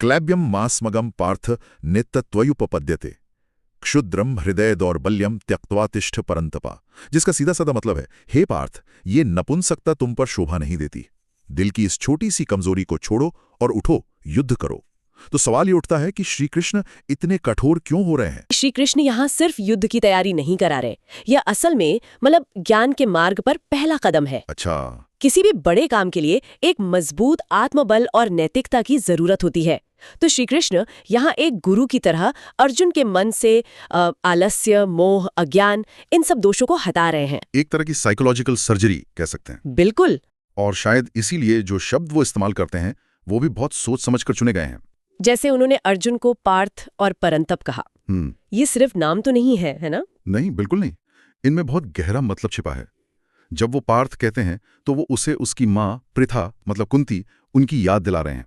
क्लैब्यम मास्मगम पार्थ नित्यत्वयुपपद्यते क्षुद्रम हृदय दौर्बल्यम त्यक्त्वा तिष्ठ परंतपा, जिसका सीधा साधा मतलब है, हे पार्थ, ये नपुंसकता तुम पर शोभा नहीं देती। दिल की इस छोटी सी कमजोरी को छोड़ो और उठो, युद्ध करो। तो सवाल ये उठता है कि श्री कृष्ण इतने कठोर क्यों हो रहे हैं? श्री कृष्ण यहाँ सिर्फ युद्ध की तैयारी नहीं करा रहे, यह असल में ज्ञान के मार्ग पर पहला कदम है। अच्छा। किसी भी बड़े काम के लिए एक मजबूत आत्मबल और नैतिकता की जरूरत होती है। तो श्री कृष्ण यहाँ एक गुरु की तरह अर्जुन के मन से आलस्य, मोह, अज्ञान, इन सब दोषों को हटा रहे हैं। एक तरह की साइकोलॉजिकल सर्जरी कह सकते हैं। बिल्कुल। और शायद इसीलिए जो शब्द वो इस्तेमाल करते हैं वो भी बहुत सोच समझकर चुने गए हैं। जैसे उन्होंने अर्जुन को पार्थ और परंतप कहा। ये सिर्फ नाम तो नहीं है ना? नहीं, बिल्कुल नहीं। इनमें बहुत गहरा मतलब छिपा है। जब वो पार्थ कहते हैं तो वो उसे उसकी माँ पृथा मतलब कुंती, उनकी याद दिला रहे हैं।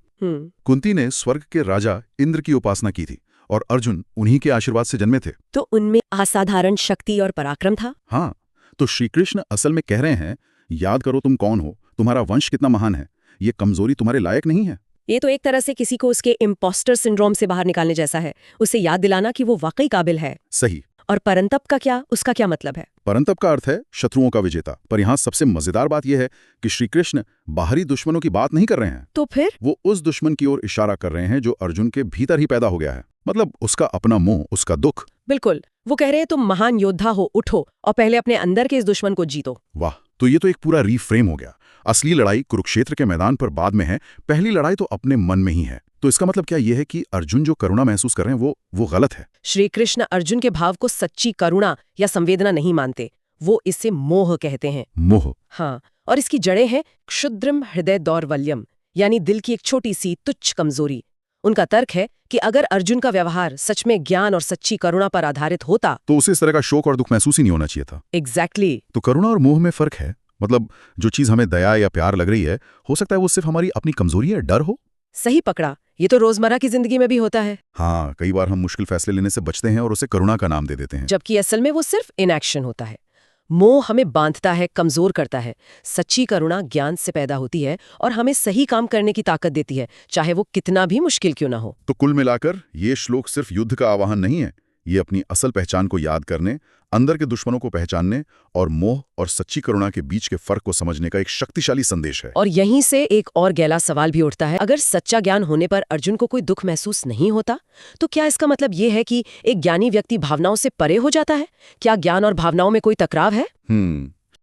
कुंती ने स्वर्ग के राजा इंद्र की उपासना की थी और अर्जुन उन्हीं के आशीर्वाद से जन्मे थे। तो उनमें असाधारण शक्ति और पराक्रम था। हाँ, तो श्री कृष्ण असल में कह रहे हैं, याद करो तुम कौन हो, तुम्हारा वंश कितना महान है, ये कमजोरी तुम्हारे लायक नहीं है। ये तो एक तरह से किसी को उसके इम्पोस्टर सिंड्रोम से बाहर निकालने जैसा है, उसे याद दिलाना कि वो वाकई काबिल है। सही। और परंतप का क्या, उसका क्या मतलब है? परंतप का अर्थ है शत्रुओं का विजेता। पर यहाँ सबसे मजेदार बात यह है कि श्री कृष्ण बाहरी दुश्मनों की बात नहीं कर रहे हैं। तो फिर वो उस दुश्मन की ओर इशारा कर रहे हैं जो अर्जुन के भीतर ही पैदा हो गया है, मतलब उसका अपना मोह, उसका दुख। बिल्कुल। वो कह रहे हैं तुम महान योद्धा हो, उठो और पहले अपने अंदर के इस दुश्मन को जीतो। वाह, तो ये तो एक पूरा रीफ्रेम हो गया। असली लड़ाई कुरुक्षेत्र के मैदान पर बाद में है, पहली लड़ाई तो अपने मन में ही है। तो इसका मतलब क्या ये है कि अर्जुन जो करुणा महसूस कर रहे हैं वो गलत है? श्री कृष्ण अर्जुन के भाव को सच्ची करुणा या संवेदना नहीं मानते, वो इसे मोह कहते हैं। मोह? हाँ, और इसकी जड़ें हैं क्षुद्रम हृदय दौर्बल्यम, यानी दिल की एक छोटी सी तुच्छ कमजोरी। उनका तर्क है कि अगर अर्जुन का व्यवहार सच में ज्ञान और सच्ची करुणा पर आधारित होता तो उसे इस तरह का शोक और दुख महसूस ही नहीं होना चाहिए था। एग्जैक्टली। तो करुणा और मोह में फर्क है, मतलब जो चीज हमें दया या प्यार लग रही है, हो सकता है वो सिर्फ हमारी अपनी कमजोरी या डर हो। सही पकड़ा, ये तो रोजमर्रा की जिंदगी में भी होता है। हाँ, कई बार हम मुश्किल फैसले लेने से बचते हैं और उसे करुणा का नाम दे देते हैं, जबकि असल में वो सिर्फ इनएक्शन होता है। मोह हमें बांधता है, कमजोर करता है। सच्ची करुणा ज्ञान से पैदा होती है और हमें सही काम करने की ताकत देती है, चाहे वो कितना भी मुश्किल क्यों ना हो। तो कुल मिलाकर ये श्लोक सिर्फ युद्ध का आह्वान नहीं है, ये अपनी असल पहचान को याद करने, अंदर के दुश्मनों को पहचानने और मोह और सच्ची करुणा के बीच के फर्क को समझने का एक शक्तिशाली संदेश है। और यहीं से एक और गहरा सवाल भी उठता है, अगर सच्चा ज्ञान होने पर अर्जुन को कोई दुख महसूस नहीं होता, तो क्या इसका मतलब ये है कि एक ज्ञानी व्यक्ति भावनाओं से परे हो जाता है? क्या ज्ञान और भावनाओं में कोई टकराव है?